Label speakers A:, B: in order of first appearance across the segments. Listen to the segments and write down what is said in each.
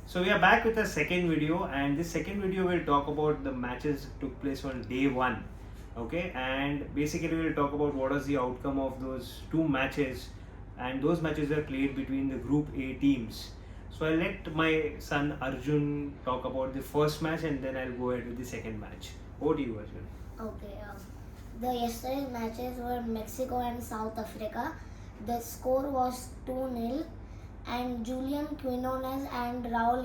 A: So we are back with the second video, and this second video will talk about the matches that took place on day one. Okay, and basically we'll talk about what was the outcome of those two matches, and those matches were played between the Group A teams. So I'll let my son Arjun talk about the first match, and then I'll go ahead with the second match. Over to you, Arjun.
B: Okay, the yesterday's matches were Mexico and South Africa. The score was 2-0, and Julian Quinones and Raul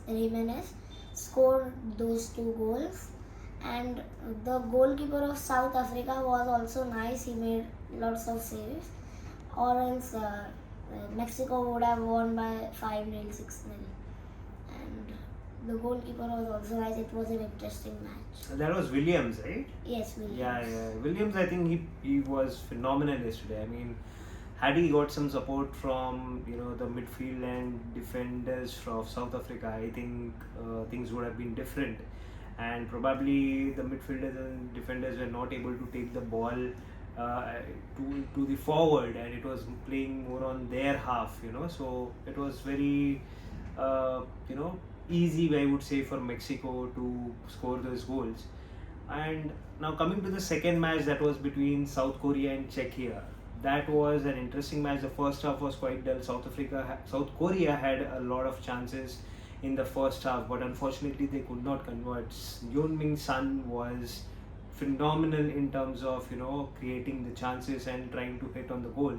B: Jimenez scored those two goals. And the goalkeeper of South Africa was also nice. He made lots of saves, or else Mexico would have won by 5-0, 6-0. And the goalkeeper was also nice. It was an interesting match.
A: That was Williams, right?
B: Yes, Williams.
A: Yeah. Williams, I think he was phenomenal yesterday. I mean, had he got some support from the midfield and defenders from South Africa, I think things would have been different. And probably the midfielders and defenders were not able to take the ball to the forward, and it was playing more on their half. So it was very easy, I would say, for Mexico to score those goals. And now coming to the second match, that was between South Korea and Czechia. That was an interesting match. The first half was quite dull. South Korea had a lot of chances in the first half, but unfortunately they could not convert. Yoon Min Sun was phenomenal in terms of creating the chances and trying to hit on the goal,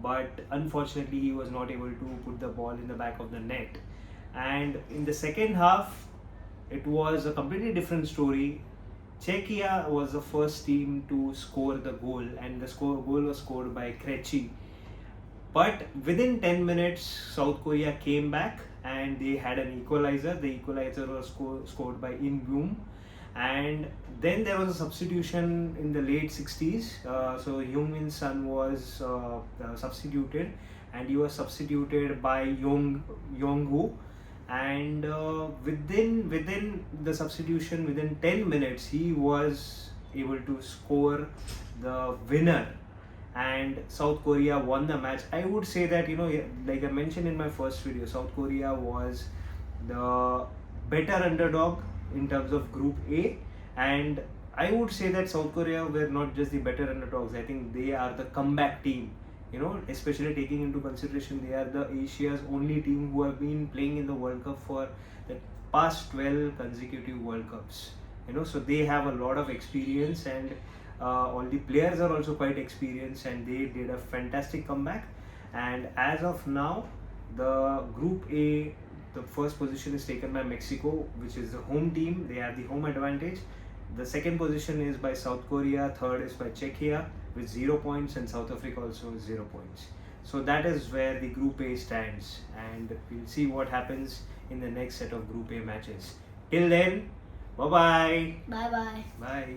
A: but unfortunately he was not able to put the ball in the back of the net. And in the second half, it was a completely different story. Czechia was the first team to score the goal, and the goal was scored by Krejci. But within 10 minutes, South Korea came back and they had an equalizer. The equalizer was scored by In Boom. And then there was a substitution in the late 60s. So Heung Min Sun was substituted, and he was substituted by Yong Hu. And within the substitution, within 10 minutes, he was able to score the winner, and South Korea won the match. I would say that, like I mentioned in my first video, South Korea was the better underdog in terms of Group A, and I would say that South Korea were not just the better underdogs. I think they are the comeback team. Especially taking into consideration they are the Asia's only team who have been playing in the World Cup for the past 12 consecutive World Cups. So they have a lot of experience, and all the players are also quite experienced, and they did a fantastic comeback. And as of now, the Group A, the first position is taken by Mexico, which is the home team. They have the home advantage. The second position is by South Korea, third is by Czechia with 0 points, and South Africa also 0 points. So that is where the Group A stands, and we'll see what happens in the next set of Group A matches. Till then, bye-bye.
B: Bye-bye.
A: Bye.